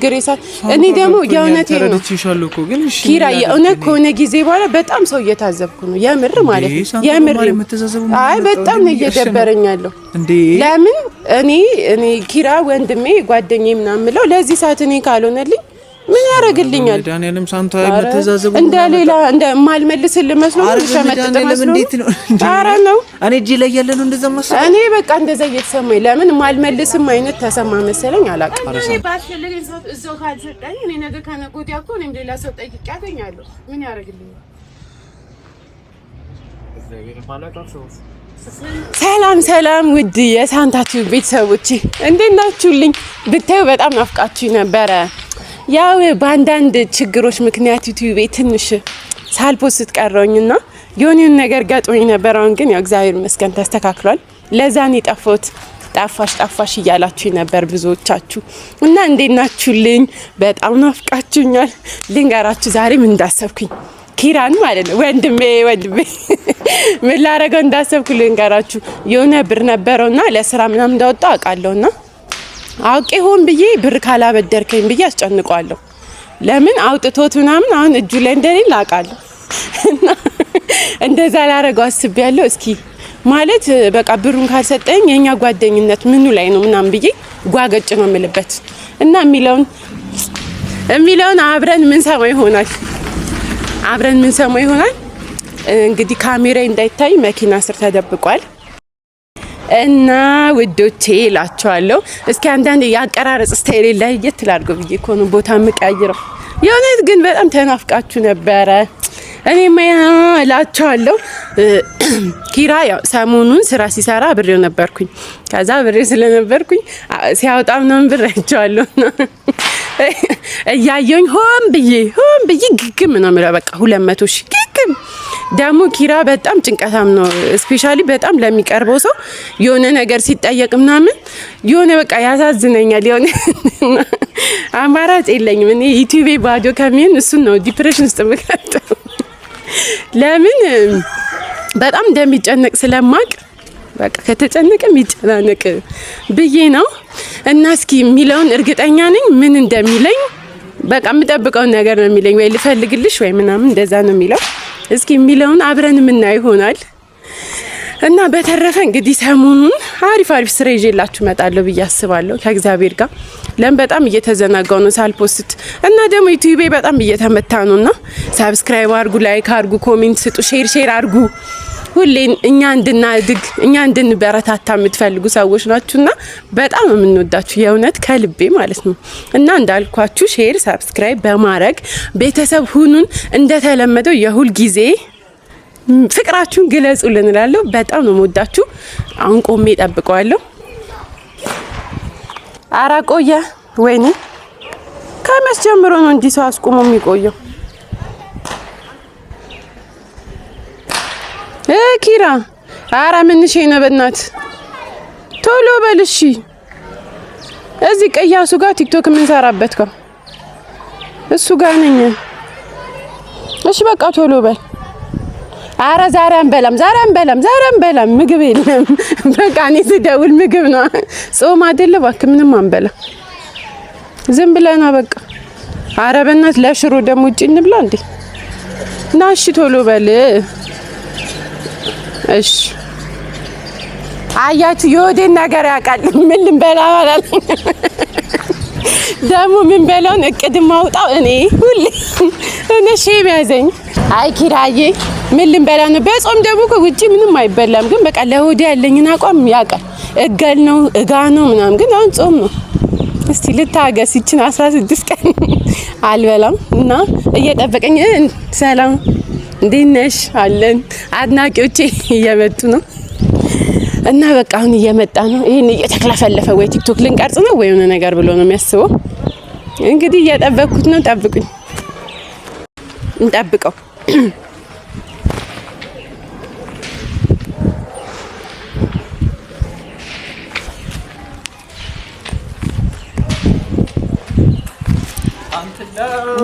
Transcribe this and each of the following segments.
ግሬሳ እኔ ደግሞ የእውነቴን ነው ኪራ የእውነት ከሆነ ጊዜ በኋላ በጣም ሰው እየታዘብኩ ነው የምር ማለት ነው የምር አይ በጣም ነው እየደበረኛለሁ ለምን እኔ ኪራ ወንድሜ ጓደኛዬ ምናምን ምለው ለዚህ ሰዓት እኔ ካልሆነልኝ ምን ያረግልኛል ዳንኤልም ሳንታ መተዛዘቡ እንደሌላ እንደማልመልስልህ መስሎ ተመጥተህ እንዴት ነው አራ ነው እኔ እጄ ላይ ያለ ነው እንደዛ መሰለኝ እኔ በቃ እንደዛ እየተሰማኝ ለምን ማልመልስም አይነት ተሰማ መሰለኝ አላውቅም እኔ ባስፈልገኝ ሰው እዛው ካልሰጠኝ እኔ ነገ ከነጎት ያኮ እኔም ሌላ ሰው ጠይቄ ያገኛለሁ ምን ያረግልኛል ሰላም ውድ የሳንታችሁ ቤተሰቦቼ እንዴት ናችሁልኝ ብታዩ በጣም ናፍቃችሁ ነበረ ያው ባንዳንድ ችግሮች ምክንያት ዩቲዩብ ትንሽ ሳልፖስት ቀረውኝና የሆነን ነገር ጋጥሞኝ ነበር አሁን ግን ያው እግዚአብሔር ይመስገን ተስተካክሏል ለዛኔ ጠፋሽ እያላችሁ ነበር ብዙዎቻችሁ እና እንዴት ናችሁልኝ በጣም ናፍቃችሁኛል ልንገራችሁ ዛሬ ምን እንዳሰብኩኝ ኪራን ማለት ነው ወንድሜ ምን ላረገው እንዳሰብኩ ልንገራችሁ የሆነ ብር ነበርውና ለስራ ምናምን እንዳወጣው አውቃለሁና አውቄ ሆን ብዬ ብር ካላበደርከኝ ብዬ አስጨንቀዋለሁ ለምን አውጥቶት ምናምን አሁን እጁ ላይ እንደሌለ አውቃለሁ እንደዛ ላረገው አስቤያለሁ እስኪ ማለት በቃ ብሩን ካልሰጠኝ የኛ ጓደኝነት ምኑ ላይ ነው ምናምን ብዬ ጓገጭ ነው የምልበት እና የሚለውን አብረን ምን ሰማው ይሆናል እንግዲህ ካሜራ እንዳይታይ መኪና ስር ተደብቋል እና ውዶቼ ላችኋለሁ እስኪ አንዳንድ ያቀራረጽ ስታይል ላይ የትላርገው ብዬ ኮኑ ቦታ መቀያየረው የሆነት ግን በጣም ተናፍቃችሁ ነበረ እኔማ ላችኋለሁ ኪራ ያው ሰሞኑን ስራ ሲሰራ ብሬው ነበርኩኝ ከዛ ብሬው ስለነበርኩኝ ሲያወጣው ነው ብር አይቻለሁ እያየኝ ሆን ብዬ ግግም ነው ማለት በቃ 200 ሺህ ግግም ደሞ ኪራ በጣም ጭንቀታም ነው ስፔሻሊ በጣም ለሚቀርበው ሰው የሆነ ነገር ሲጠየቅ ምናምን የሆነ በቃ ያሳዝነኛል የሆነ አማራጭ የለኝም እኔ ዩቲዩብ ባዶ ከሚን እሱ ነው ዲፕሬሽን ውስጥ መከተው ለምን በጣም እንደሚጨነቅ ስለማቅ በቃ ከተጨነቀም ይጨናነቅ ብዬ ነው እና እስኪ ሚለውን እርግጠኛ ነኝ ምን እንደሚለኝ በቃ የምጠብቀው ነገር ነው የሚለኝ ወይ ልፈልግልሽ ወይ ምናምን እንደዛ ነው የሚለው እስኪ ሚለውን አብረን ምን ይሆናል እና በተረፈ እንግዲህ ሰሞኑን አሪፍ ስራ ይዤላችሁ መጣለሁ ብዬ አስባለሁ ከእግዚአብሔር ጋር ለም በጣም እየተዘናጋው ነው ሳልፖስት እና ደግሞ ዩቲዩብ በጣም እየተመታ ነውና ሰብስክራይብ አድርጉ ላይክ አድርጉ ኮሜንት ስጡ ሼር አድርጉ ሁሌን እኛ እንድናድግ እኛ እንድንበረታታ የምትፈልጉ ሰዎች ናችሁና በጣም የምንወዳችሁ የእውነት ከልቤ ማለት ነው እና እንዳልኳችሁ ሼር ሰብስክራይብ በማድረግ ቤተሰብ ሁኑን እንደተለመደው የሁል ጊዜ ፍቅራችሁን ግለጹልን እላለሁ በጣም ነው የምወዳችሁ አሁን ቆሜ ጠብቀዋለሁ አራቆየ ወይኔ ከመስ ጀምሮ ነው እንዲህ ሰው አስቆሞ የሚቆየው ኪራ አራ ምንሽ ነው በእናት ቶሎ በልሺ እዚህ ቀያሱ ጋር ቲክቶክ ምን ሰራበት ጋር እሱ ጋር ነኝ እሺ በቃ ቶሎ በል አራ ዛሬ አንበላም ምግብ የለም በቃ እኔ ስደውል ምግብ ነው ጾም አይደለ ባክ ምንም አንበላ ዝም ብለና በቃ አራ በእናት ለሽሮ ደሞ ውጪ እንብላ እንዴ ናሽ ቶሎ በል እሺ አያችሁ የወዴን ነገር ያቃል ምን ልንበላ ማለት ደሞ ምን በላውን እቅድ ማውጣው እኔ ሁሌ እኔ ሼም ያዘኝ አይ ኪራዬ ምን ልንበላ ነው በጾም ደሞ ከውጪ ምንም አይበላም ግን በቃ ለሆዴ ያለኝን አቋም ያቃል እገል ነው እጋ ነው ምናምን ግን አሁን ጾም ነው እስቲ ልታገስ ይችን 16 ቀን አልበላም እና እየጠበቀኝ ሰላም እንዴነሽ አለን አድናቂዎቼ እየመጡ ነው እና በቃ አሁን እየመጣ ነው ይሄን እየተክለፈለፈ ወይ ቲክቶክ ልንቀርጽ ነው ወይ የሆነ ነገር ብሎ ነው የሚያስበው እንግዲህ እየጠበቅኩት ነው ጠብቁኝ እንጠብቀው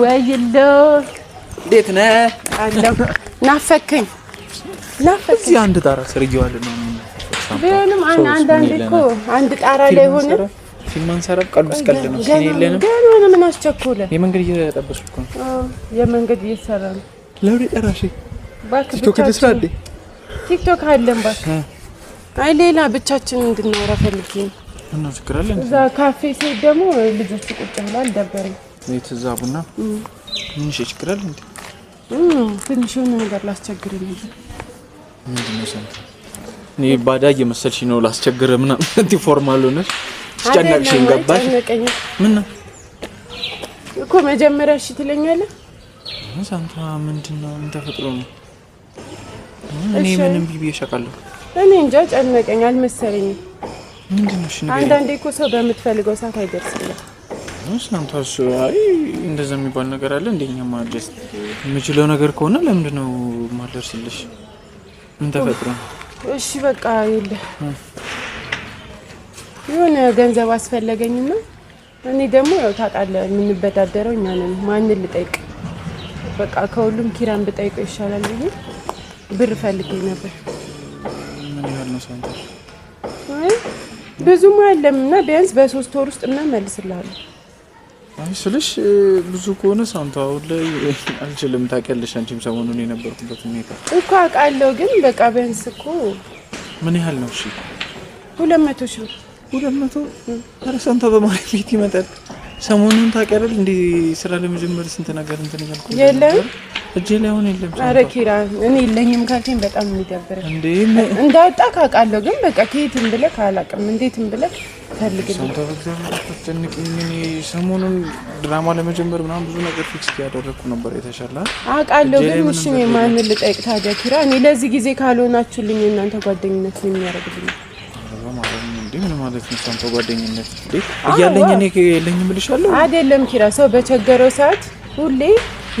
ወይሎ እንዴት ነህ አለው ናፈከኝ እዚህ አንድ ጣራ ስር ይዋል ነው ቢሆንም አንድ እኮ አንድ ጣራ ላይ ሆነ ፊልም አንሰራም። ቀልብስ ቀልድ ነው። ሲኔ የለንም። ገና ምን አስቸኮለ? የመንገድ እየጠበስኩ ነው። የመንገድ እየሰራ ነው። ለውሪ ጠራሽ ቲክቶክ ተስራ አይደል? ቲክቶክ አለን ባክ። አይ ሌላ ብቻችን እንድናወራ ፈልጌ ነው። እና ችግር አለ። እዛ ካፌ ሲሄድ ደግሞ ልጆች ቁጭ ብለዋል። ደበረኝ። እዛ ቡና ትንሽ ችግር አለ እንዴ? ትንሽ የሆነ ነገር ላስቸግር ነው። ምንድን ነው ሰንት? እኔ ባዳ እየመሰልሽ ነው ላስቸግር ምናምን እንት ፎርማል ሆነሽ ጨነቅሽኝ። ገባሽ? ምን ነው እኮ መጀመሪያ እሺ ትለኛለህ። ሰንታ ምንድን ነው? ምን ተፈጥሮ ነው? እኔ ምንም ቢቢ እሸቃለሁ። እኔ እንጃ ጨነቀኝ አልመሰለኝም። ምንድን ነው? እሺ አንዳንዴ እኮ ሰው በምትፈልገው ሰዓት አይደርስልም። ሰንታስ አይ እንደዛ የሚባል ነገር አለ እንደኛ ማድረስ የምችለው ነገር ከሆነ ለምንድን ነው ማድረስልሽ? ምን ተፈጥሮ ነው? እሺ በቃ ይለ የሆነ ገንዘብ አስፈለገኝና እኔ ደግሞ ያው ታውቃለህ የምንበዳደረው እኛ ነን። ማንን ልጠይቅ? በቃ ከሁሉም ኪራን ብጠይቀው ይሻላል ብዬ ብር ፈልጌ ነበር። ምን ያህል ነው ሰንታ? አይ ብዙም አይደለምና ቢያንስ በ3 ወር ውስጥ እና መልስልሃለሁ። አይ ስልሽ ብዙ ከሆነ ሰንታ ላይ አልችልም። ታውቂያለሽ አንቺም ሰሞኑን የነበርኩበት ሁኔታ እኮ አውቃለሁ። ግን በቃ ቢያንስ እኮ ምን ያህል ነው? እሺ 200 ሺህ 200 ኧረ ሰንታ በማለት ቤት ይመጣል። ሰሞኑን ታውቂያለሽ እንዴ ስራ ለመጀመር ስንት ነገር እንትን እያልኩ የለም እጄ ላይ አሁን የለም። ኧረ ኪራ እኔ የለኝም ካልከኝ በጣም የሚደብረኝ እንዴ እንዳወጣ ካውቃለሁ። ግን በቃ ከየትም ብለህ ካላቅም እንዴትም ብለህ ፈልግልኝ። ሰንታ በእግዚአብሔር አትጨንቅኝ። እኔ ሰሞኑን ድራማ ለመጀመር ምናምን ብዙ ነገር ፊክስ እያደረኩ ነበር። የተሻለ አውቃለሁ። ግን እሺ እኔ ማንን ልጠይቅ ታዲያ ኪራ? እኔ ለዚህ ጊዜ ካልሆናችሁልኝ እናንተ ጓደኝነት ነው የሚያደርግልኝ። ምን ማለት ነው? ሰንታ ጓደኝነት እንዴ እያለኝ እኔ የለኝም ብልሻለሁ አይደለም ኪራ። ሰው በቸገረው ሰዓት ሁሌ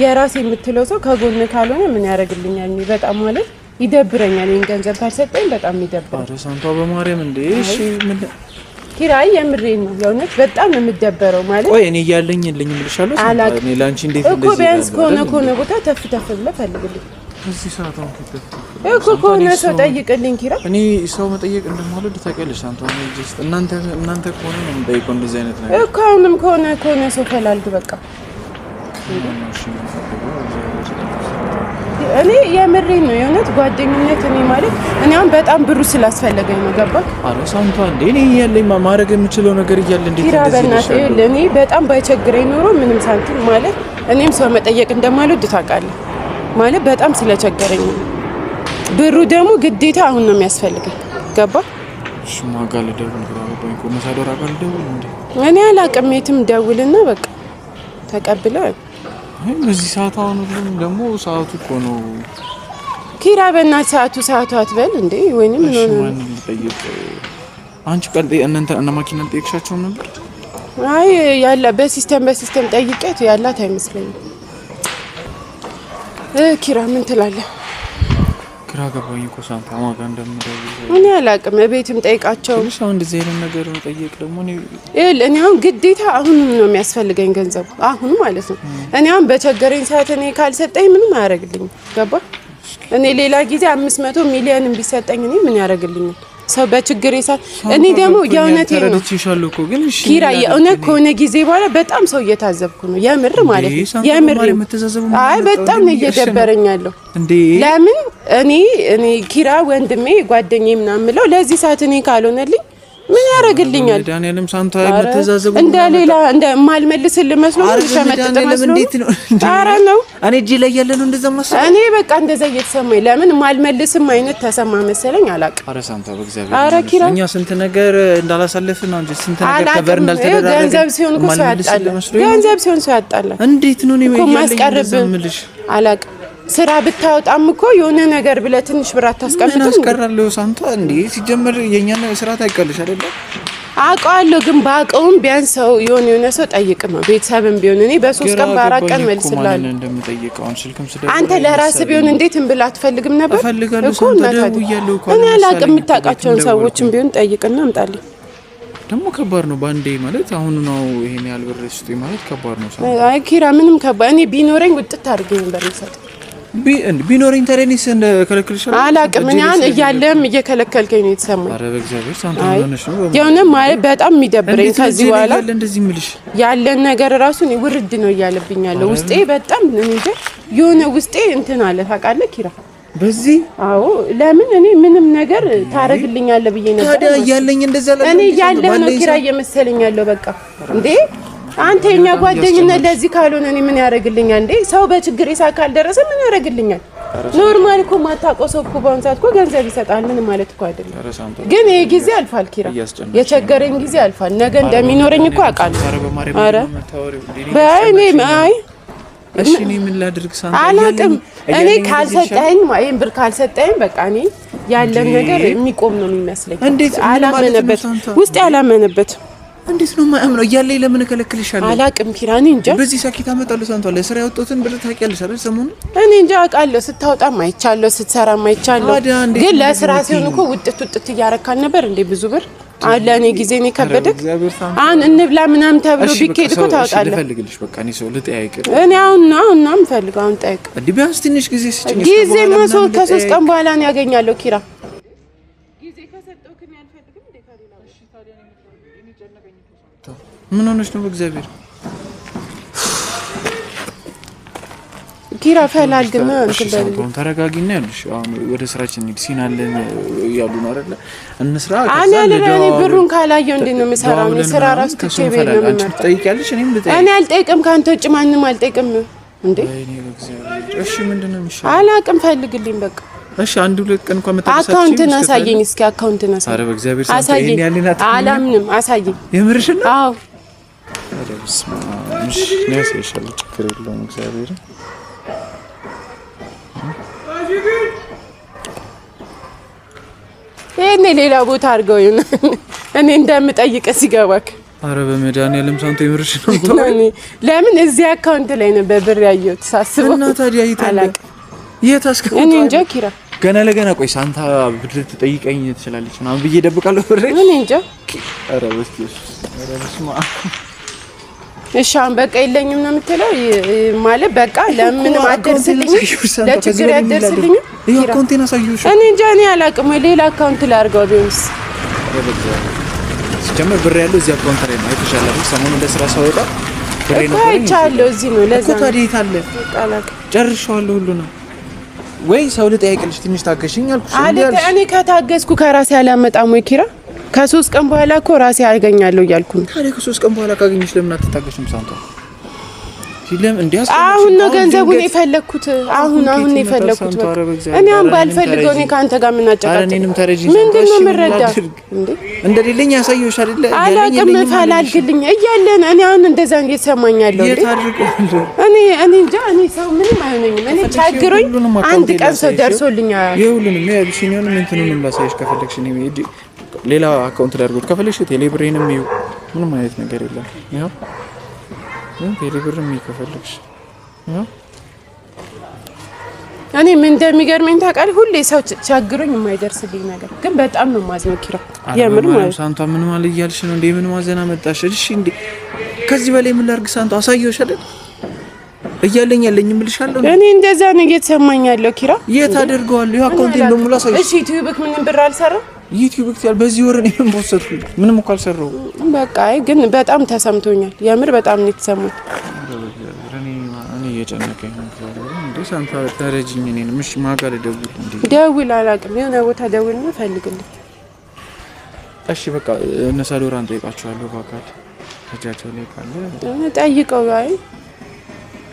የራሴ የምትለው ሰው ከጎን ካልሆነ ምን ያደርግልኛል? እኔ በጣም ማለት ይደብረኛል። ይሄን ገንዘብ ካልሰጠኝ በጣም ይደብራል። ኧረ ሰንታ በማርያም እንዴ እሺ ምን ኪራይ የምሬን ነው። የእውነት በጣም ነው የምደበረው ማለት ቆይ እኔ እያለኝ የለኝም ብልሻለሁ። ሰንታ እኔ ላንቺ እንዴት እንደዚህ እኮ ቢያንስ ከሆነ ቦታ ተፍ ብለህ ፈልግልኝ። እዚህ ሰዓት አሁን እኮ ከሆነ ሰው ጠይቅልኝ ኪራ። እኔ ሰው መጠየቅ እንደማልወድ ታውቂያለሽ ሰንታ። እኔ ጀስት እናንተ ከሆነ ነው የምጠይቀው እንደዚህ አይነት ነገር እኮ አሁንም ከሆነ ሰው ፈላልግ በቃ። እኔ የምሬን ነው የእውነት ጓደኝነት እኔ ማለት እኔ አሁን በጣም ብሩ ስላስፈለገኝ ነው። ገባ? አረ ሰንታ እንዴ እኔ ያለኝ ማድረግ የምችለው ነገር እያለ እንዴት ኪራ በእናትህ እኔ በጣም ባይቸግረኝ ኖሮ ምንም ሳንቲም ማለት እኔም ሰው መጠየቅ እንደማልወድ ታውቃለህ። ማለት በጣም ስለቸገረኝ ነው። ብሩ ደግሞ ግዴታ አሁን ነው የሚያስፈልገኝ። ገባ? ሽማጋለ ደውል ብራው እኮ መሳደራ ጋር ደውል እንዴ እኔ አላውቅም። የትም ደውልና በቃ ተቀብለ አይ በዚህ ሰዓት አሁን ሁሉም ደግሞ ሰዓቱ እኮ ነው ኪራ። በእናትህ ሰዓቱ አትበል እንዴ ወይንም ምን ሆነ? ማን ልጠይቅ? አንቺ ቀልጤ እነ ማኪና ጠይቅሻቸው ነበር? አይ ያላ በሲስተም ጠይቄት ያላት አይመስለኝም። ኪራ ምን ትላለህ? ግራ ገባኝ እኮ ሰንታ ማጋ እንደምደውል እኔ አላውቅም። ቤትም ጠይቃቸው እሺ። አሁን እንደዚህ አይነት ነገር ነው ጠይቅ ደግሞ እኔ አሁን ግዴታ አሁን ነው የሚያስፈልገኝ ገንዘቡ አሁን ማለት ነው። እኔ አሁን በቸገረኝ ሰዓት እኔ ካልሰጠኝ ምንም አያደርግልኝም። ገባ? እኔ ሌላ ጊዜ 500 ሚሊዮን ቢሰጠኝ እኔ ምን ያደርግልኛል? ሰው በችግር ሰዓት እኔ ደግሞ የእውነት ነው ተረድቼሻለሁ እኮ ግን እሺ ኪራ የእውነት ከሆነ ጊዜ በኋላ በጣም ሰው እየታዘብኩ ነው የምር ማለት ነው። የምር አይ በጣም ነው እየደበረኝ ያለው እንዴ። ለምን እኔ ኪራ ወንድሜ ጓደኛዬ ምናምን ብለው ለዚህ ሰዓት እኔ ካልሆነልኝ ምን ያደርግልኛል? ዳንኤልም ሳንታ የምትዛዘቡ እንደሌላ እንደማልመልስልህ መስሎ ሸመጥጥ መስሎ ጣራ ነው እኔ እጄ ላይ ያለ ነው እንደዛ መስሎ እኔ በቃ እንደዛ እየተሰማኝ ለምን ማልመልስም አይነት ተሰማ መሰለኝ። አላውቅም። ኧረ ሳንታ በእግዚአብሔር እኛ ስንት ነገር እንዳላሳለፍን ነው እንጂ ስንት ነገር ከበር እንዳልተደረገ ገንዘብ ሲሆን እኮ ሰው ያጣላል። ገንዘብ ሲሆን ሰው ያጣላል። እንዴት ነው ነው ማስቀርብልሽ? አላውቅም። ስራ ብታወጣም እኮ የሆነ ነገር ብለህ ትንሽ ብር አታስቀምጥም? ምን አስቀራለሁ ሳንታ እንዴ? ሲጀመር የኛን ስራ ታይቀልሽ አይደል? አውቀዋለሁ። ግን ባውቀውም ቢያንስ ሰው የሆነ ሰው ጠይቅ ነው ቤተሰብም ቢሆን እኔ በ3 ቀን በ4 ቀን መልስልሃለሁ እንደምጠይቀው ስልክም ስለደረሰ አንተ ለራስህ ቢሆን እንዴት እንብላ አትፈልግም ነበር እኮ እናታደውያለሁ እኮ እኔ አላውቅም። የምታውቃቸውን ሰዎችም ቢሆን ጠይቅና አምጣልኝ። ደግሞ ከባድ ነው ባንዴ ማለት አሁን ነው ይሄን ያህል ብር ስጡኝ ማለት ከባድ ነው። አይ ኪራ ምንም ከባድ እኔ ቢኖረኝ ውጥት አድርጌ ነበር የምሰጥ ቢኖርኝ ተረኒስ እንደ ከለክልሻለሁ አላቅም እኔ አሁን እያለም እየከለከልከኝ ነው የተሰማኝ። ኧረ በእግዚአብሔር ሳንታ ሆነሽ ነው የሆነም ማለት በጣም የሚደብረኝ ከዚህ በኋላ እንደዚህ ምልሽ ያለን ነገር ራሱ ነው ውርድ ነው እያለብኝ ያለው ውስጤ በጣም እንጂ የሆነ ውስጤ እንትን አለ ታውቃለህ ኪራ በዚህ አዎ ለምን እኔ ምንም ነገር ታረግልኛለህ ብዬ ነበር ታዲያ ያለኝ እንደዛ ላይ እኔ ያለው ነው ኪራ እየመሰለኝ ያለው በቃ እንዴ አንተ የኛ ጓደኝነት ለዚህ ካልሆነ እኔ ምን ያደርግልኛል እንዴ ሰው በችግር ይሳካል ደረሰ ምን ያደርግልኛል ኖርማል እኮ ማታውቀው ሰው እኮ ባንሳት እኮ ገንዘብ ይሰጣል ምን ማለት እኮ አይደለም ግን ይሄ ጊዜ አልፋል ኪራ የቸገረኝ ጊዜ አልፋል ነገ እንደሚኖረኝ እኮ አውቃለሁ አረ በእኔ አይ እሺ እኔ ምን ላድርግ ሳንታ አላቅም እኔ ካልሰጠኝ ይሄን ብር ካልሰጠኝ በቃ እኔ ያለን ነገር የሚቆም ነው የሚመስለኝ አላመነበት ውስጥ ያላመነበት እንዴት ነው ማምነው እያለኝ ለምን ከለክልሻለሁ አላቅም ኪራ እኔ እንጃ በዚህ ሰኪታ መጣለ ሳንታ ለስራ ያወጣሁትን ብር ታውቂያለሽ አይደል ሰሞኑን እኔ እንጃ አውቃለሁ ስታወጣም አይቻለሁ ስትሰራም አይቻለሁ ግን ለስራ ሲሆን እኮ ውጥት እያረካል ነበር እንዴ ብዙ ብር አለ እኔ ጊዜ ነው ከበደክ አሁን እንብላ ምናምን ተብሎ ቢኬድ እኮ ታውቃለህ ልፈልግልሽ በቃ እኔ ሰው ልጠያይቅ እኔ አሁን ፈልጋው አሁን ጠይቅ እንዴ ቢያንስ ትንሽ ጊዜ ስጭኝ ጊዜ ማሰው ከ3 ቀን በኋላ ነው ያገኛለሁ ኪራ ጊዜ ከሰጠው ከኔ አልፈልግም እንዴ ካሪላ እሺ ታዲያ እኔ ጨነቀኝ ምን ሆነሽ ነው በእግዚአብሔር ኪራ ፈላልግና እንትን በል ተረጋጊና ያልሽ አሁን ወደ ስራችን እንሂድ ሲናለን ያሉ ነው አይደል እንስራ እኔ ብሩን ካላየው እንዴ ነው የምሰራው ስራ ራስ ትቼ ቤት ነው የምመጣው ትጠይቂያለሽ እኔም ልጠይቅ እኔ አልጠይቅም ካንተ ውጭ ማንንም አልጠይቅም እንዴ እኔ በእግዚአብሔር እሺ ምንድነው የሚሻለው አላቅም ፈልግልኝ በቃ እሺ አንድ ሁለት ቀን እንኳን መጣሳችሁ አካውንትን አሳየኝ እስኪ አካውንትን አሳየኝ ኧረ በእግዚአብሔር ሳንታ ይሄን ያለናት አላምንም አሳየኝ የምርሽ ነው አዎ ኧረ በስመ አብ እሺ ነው ያሳይሻለሁ ችግር የለውም እግዚአብሔር እኔ ሌላ ቦታ አድርገው እኔ እንደምጠይቅ ሲገባክ አረ በመድኃኒዓለም ሳንታ የምርሽ ነው ለምን እዚህ አካውንት ላይ ነበር ብር ያየሁት ሳስበው እና ታዲያ ይታላቅ የታስከው እኔ እንጃ ኪራ ገና ለገና ቆይ ሳንታ ብር ትጠይቀኝ ትችላለች ምናምን ብዬ ደብቃለሁ ብር እኔ እንጃ አረ በስመ አብ እሺ አሁን በቃ የለኝም ነው የምትለው ማለት በቃ ለምን አደርስልኝ ለችግር ያደርስልኝ ይሄ አካውንቴን አሳየሁሽ እኔ እንጃ እኔ አላውቅም ሌላ አካውንት ላይ አድርገው ቢሆንስ ሲጀመር ብር ያለው እዚህ አካውንት ላይ ነው አይተሻል ሰሞኑን ለስራ ሳወጣ ብር ነው አይቻለሁ እዚህ ነው ለዛ እኮ ታዲያ የት አለ ጨርሻለሁ ሁሉ ነው ወይ ሰው ልጠይቅልሽ ትንሽ ታገሽኝ አልኩሽ እኔ ከታገስኩ ከራሴ አላመጣም ወይ ኪራ ከ3 ቀን በኋላ እኮ ራሴ አገኛለሁ እያልኩ ነው ታዲያ ከ3 ቀን በኋላ ካገኘሽ ለምን አትታገሽም ሳንታ ሲለም እንዲያስ አሁን ነው ገንዘቡን የፈለኩት አሁን ነው የፈለኩት እኔ አሁን ባልፈልገው እኔ ካንተ ጋር ምን አጨቃጨቅ ምንድነው መረዳ እንደሌለኝ ያሳየውሽ አይደለ አላቅም ፈላልግልኝ እያለን እኔ አሁን እንደዛ እየተሰማኛለሁ እኔ እንጃ እኔ ሰው ምንም አይሆነኝም እኔ ቻግሮኝ አንድ ቀን ሰው ደርሶልኝ ይሁሉንም ያልሽኝንም እንትኑንም ላሳይሽ ከፈለግሽ እኔ ሌላ አካውንት ላይ አድርጎት ከፈለግሽ ቴሌብሬንም ይሁ ምንም አይነት ነገር የለም ይሄው ቴሌብርም ይከፈልክሽ እኔ ምን እንደሚገርመኝ ታውቃለህ ሁሌ ሰው ቻግሮኝ የማይደርስልኝ ነገር ግን በጣም ነው ማዝነው ኪራ የምር ማለት ሳንታ ምን ማለት ይያልሽ ነው እንዴ ምን ማዘና መጣሽ እሺ እንዴ ከዚህ በላይ ምን ላድርግ ሳንታ አሳየውሽ አይደል እያለኝ እምልሻለሁ እኔ እንደዛ ነው እየተሰማኝ ያለው ኪራ የት አደርገዋለሁ አካውንቴን በሙሉ አሳየሽ እሺ ዩቲዩብክ ምንም ብር አልሰራው ዩቲዩብ ክታል በዚህ ወር ነው የምወሰድኩኝ ምንም እኮ አልሰራው በቃ አይ ግን በጣም ተሰምቶኛል የምር በጣም ነው የተሰማኝ እኔ እየጨነቀኝ ነው እንዴ ሳንታ ተረጂኝ እኔን ምሽ ማጋለ ደውል አላውቅም የሆነ ቦታ ደውልና ፈልግልኝ እሺ በቃ እነሳ ዶራን ጠይቃቸዋለሁ በአካል እጃቸው ላይ ካለ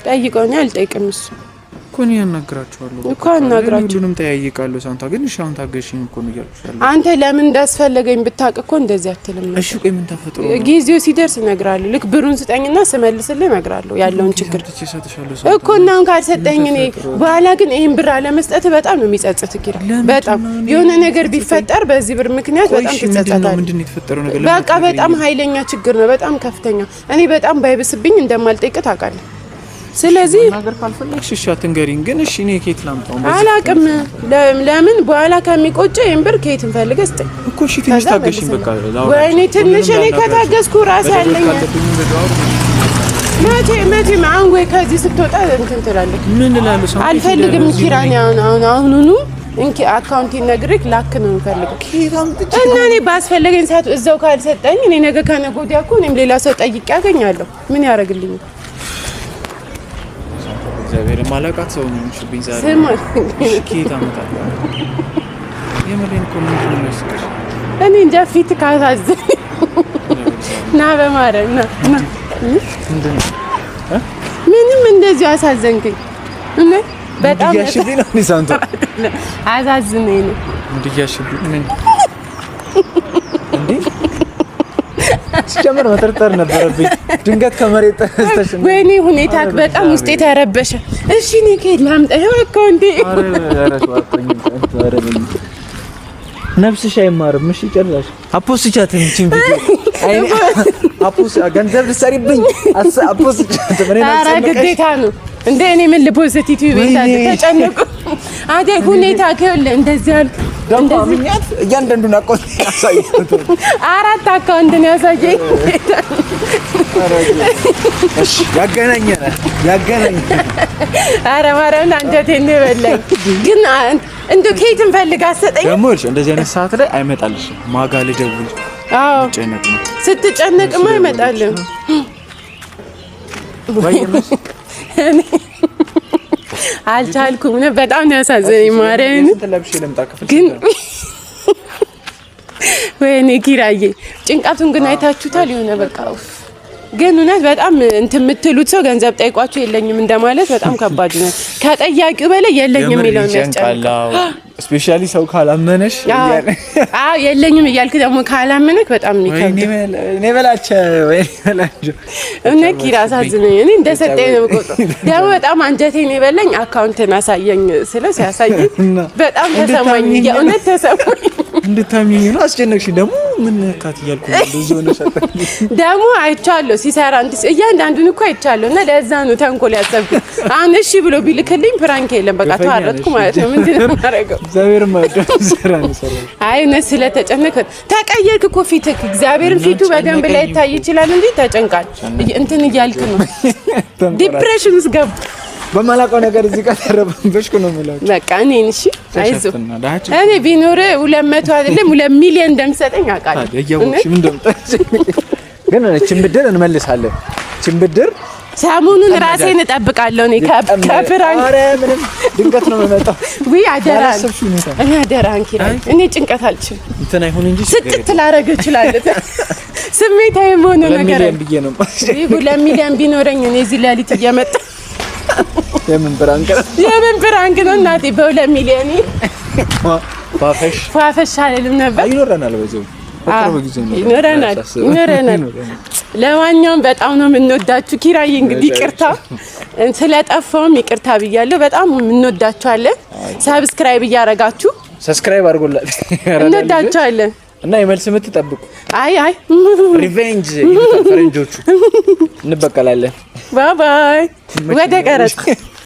ጠይቀው ነው አልጠይቅም እሱ እኮ ነው ያናግራቸዋለሁ እኮ አናግራቸው ሁሉንም ጠያይቃለሁ ሳንታ ግን እሺ አሁን ታገሽኝ እኮ ነው ያልኩሻለሁ አንተ ለምን እንዳስፈለገኝ ብታውቅ እኮ እንደዚህ አትልም እሺ ቆይ ምን ተፈጥሮ ጊዜው ሲደርስ እነግራለሁ ልክ ብሩን ስጠኝና ስመልስልህ እነግራለሁ ያለውን ችግር እኮ እና አሁን ካልሰጠኝ እኔ በኋላ ግን ይሄን ብር አለመስጠት በጣም ነው የሚጸጽት ኪራ በጣም የሆነ ነገር ቢፈጠር በዚህ ብር ምክንያት በጣም ትጸጸታለህ ምንድነው የተፈጠረው ነገር በቃ በጣም ኃይለኛ ችግር ነው በጣም ከፍተኛ እኔ በጣም ባይብስብኝ እንደማልጠይቅ ታውቃለህ ስለዚህ ነገር ካልፈለግሽ እሺ አትንገሪኝ ግን እሺ እኔ ኬት ላምጣው አላቅም ለምን በኋላ ከሚቆጨ ይንብር ኬት እንፈልገስ እኮ እሺ ትንሽ ታገሽኝ በቃ ወይኔ ትንሽ እኔ ከታገስኩ ራስ ያለኝ መቼ አንጎይ ከዚህ ስትወጣ እንትን ትላለህ። ምን እላለሁ? ሰው አልፈልግም ኪራን አሁኑኑ እንኪ አካውንቴን ነግሬክ ላክ ነው የምፈልገው። እና እኔ ባስፈለገኝ ሰዓት እዛው ካልሰጠኝ እኔ ነገ ከነገ ወዲያ እኮ እኔም ሌላ ሰው ጠይቄ አገኛለሁ። ምን ያደርግልኝ? እግዚአብሔር ማላውቃት ሰው ነው የምትሽብኝ ዛሬ። ስማ ኬት አመጣለሁ? የምሬን እኮ ምንድን ነው የሚያስቀር? እኔ እንጃ ፊት ካሳዘኝ ና በማርያም ና ምንድን ነው? ምንም እንደዚሁ አሳዘንከኝ እንዴ! በጣም ያሽብኝ ነው ኒሳንቶ አሳዝነኝ ነው እንዲያሽብኝ ምን እንዴ? ሲጀመር መጠርጠር ነበረብኝ። ድንገት ከመሬት ተነስተሽ ወይኔ ሁኔታክ በጣም ውስጤ ተረበሸ። እሺ እኔ ከየት ላምጣ? ይኸው አካውንቴ ነፍስሽ አይማርም። እሺ ጨራሽ አፖስቻት እንቺን ቪዲዮ አይኔ አፖስ ገንዘብ ልትሰሪብኝ አፖስቻት ምን ነው? ኧረ ግዴታ ነው እንዴ! እኔ ምን ልፖስት ዩቲዩብ እንታደ ተጨነቁ አይደል? ሁኔታ ከለ እንደዚህ አልክ እንደዚህ እያንዳንዱን አካውንት ያሳየሁት 4 አካውንት ነው ያሳየኝ። እሺ ያገናኘናል። ኧረ ማርያም አንጀቴን ነው የበላኝ። ግን እንደ ከየትም ፈልጋ አሰጠኝ ደግሞ እንደዚህ አይነት ሰዓት ላይ አይመጣልሽም። ማጋ ልደውል? አዎ ጨነቅ ነው ስትጨነቅማ አይመጣልም። ወይኔስ እኔ አልቻልኩም ነው። በጣም ነው ያሳዘነኝ ማርያምን። ግን ወይኔ ኪራዬ ጭንቀቱን ግን አይታችሁታል። የሆነ በቃ ግን እውነት በጣም እንትን የምትሉት ሰው ገንዘብ ጠይቋችሁ የለኝም እንደማለት በጣም ከባድ ነው። ከጠያቂው በላይ የለኝም የሚለው ነው ያስጨንቃል። ስፔሻሊ ሰው ካላመነሽ አዎ የለኝም እያልክ ደግሞ ካላመነክ በጣም ይከብዳል። እኔ በላቸው እውነት ኪራ አሳዝነኝ። እኔ እንደሰጠኝ ነው የምቆጥረው። ደግሞ በጣም አንጀቴን የበላኝ አካውንትን አሳየኝ ስለ ሲያሳየኝ በጣም ተሰማኝ። የእውነት ተሰማኝ። እንድታሚኝ ነው አስጨነቅሽ። ደግሞ ምን ካት እያልኩ ነው ሆነሽ ደግሞ አይቻለሁ ሲሰራ እያንዳንዱን እኮ አይቻለሁ። እና ለዛ ነው ተንኮል ያሰብኩት። አሁን እሺ ብሎ ቢልክልኝ ፕራንክ የለም በቃ ተዋረድኩ ማለት ነው። ምንድን ነው የማደርገው? እግዚአብሔር ማደም ሰራ ነው ሰራ። አይ እውነት ስለተጨነቀ ተቀየርክ እኮ ፊትክ። እግዚአብሔርን ፊቱ በደንብ ላይ ታይ ይችላል እንዴ ተጨንቃል። እንትን እያልክ ነው ዲፕሬሽን ውስጥ ገባ። በማላውቀው ነገር እዚህ ጋር ተረበሽኩ ነው የምላው። በቃ እኔን እሺ አይዞህ እኔ ቢኖር 200 አይደለም 2 ሚሊዮን እንደምሰጠኝ አውቃለሁ። እያወቅሽ ምን እንደምጠይቅ ግን እቺን ብድር እንመልሳለን። እቺን ብድር ሰሞኑን ራሴን እጠብቃለሁ። እኔ ከፍራንክ ኧረ ምንም ድንገት ነው የምመጣው። ወይ አደራን እኔ አደራን ኪራይ እኔ ጭንቀት አልችልም። እንትን አይሁን እንጂ ስቅት ላደርግ እችላለሁ። ስሜታዊ መሆኑ ነገር ለሚሊዮን ብዬ ነው 2 ሚሊዮን ቢኖረኝ እኔ እዚህ ሌሊት እየመጣ የምን ፕራንክ ነው እናቴ? በ2 ሚሊዮን ፋፈሽ አልልም ነበር። ይኖረናል በዚህ በቅርብ ጊዜ ነው ይኖረናል። ለማንኛውም በጣም ነው የምንወዳችሁ። ኪራዬ እንግዲህ ይቅርታ ስለጠፋውም ይቅርታ ብያለሁ። በጣም እንወዳችኋለን። ሰብስክራይብ እያደረጋችሁ ሰብስክራይብ አድርጎላል። እንወዳችኋለን እና የመልስ ምት ጠብቁ። አይ ሪቬንጅ ፈረንጆቹ እንበቀላለን። ባይ ባይ። ወደ ቀረጽ